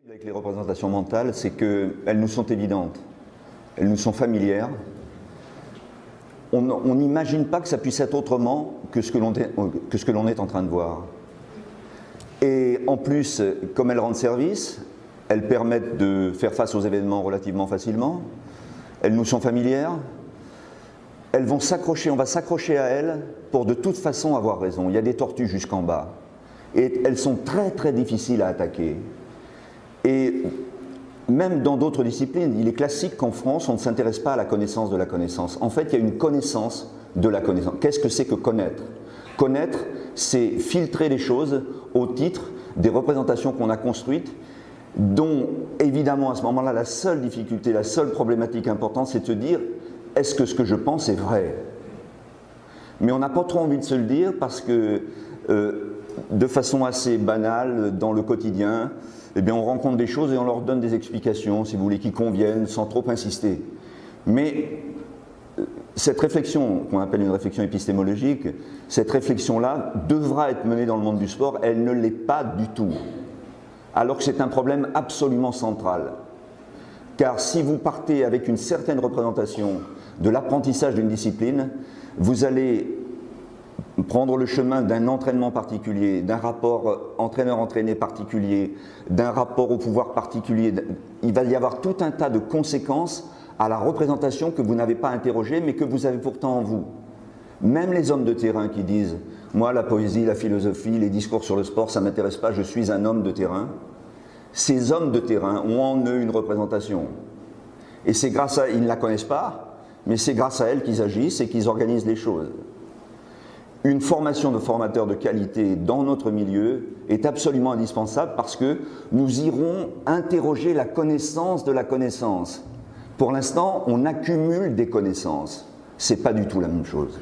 Avec les représentations mentales, c'est qu'elles nous sont évidentes, elles nous sont familières. On n'imagine pas que ça puisse être autrement que ce que l'on est en train de voir. Et en plus, comme elles rendent service, elles permettent de faire face aux événements relativement facilement, elles nous sont familières, elles vont s'accrocher, on va s'accrocher à elles pour de toute façon avoir raison. Il y a des tortues jusqu'en bas. Et elles sont très très difficiles à attaquer. Et même dans d'autres disciplines, il est classique qu'en France, on ne s'intéresse pas à la connaissance de la connaissance. En fait, il y a une connaissance de la connaissance. Qu'est-ce que c'est que connaître? Connaître, c'est filtrer les choses au titre des représentations qu'on a construites, dont, évidemment, à ce moment-là, la seule difficulté, la seule problématique importante, c'est de se dire, est-ce que ce que je pense est vrai? Mais on n'a pas trop envie de se le dire parce que, de façon assez banale, dans le quotidien, eh bien, on rencontre des choses et on leur donne des explications, si vous voulez, qui conviennent, sans trop insister. Mais cette réflexion, qu'on appelle une réflexion épistémologique, cette réflexion-là devra être menée dans le monde du sport, elle ne l'est pas du tout. Alors que c'est un problème absolument central. Car si vous partez avec une certaine représentation de l'apprentissage d'une discipline, vous allez prendre le chemin d'un entraînement particulier, d'un rapport entraîneur-entraîné particulier, d'un rapport au pouvoir particulier. Il va y avoir tout un tas de conséquences à la représentation que vous n'avez pas interrogée, mais que vous avez pourtant en vous. Même les hommes de terrain qui disent « Moi, la poésie, la philosophie, les discours sur le sport, ça ne m'intéresse pas, je suis un homme de terrain », ces hommes de terrain ont en eux une représentation. Et c'est grâce à... Ils ne la connaissent pas, mais c'est grâce à elle qu'ils agissent et qu'ils organisent les choses. Une formation de formateurs de qualité dans notre milieu est absolument indispensable parce que nous irons interroger la connaissance de la connaissance. Pour l'instant, on accumule des connaissances. Ce n'est pas du tout la même chose.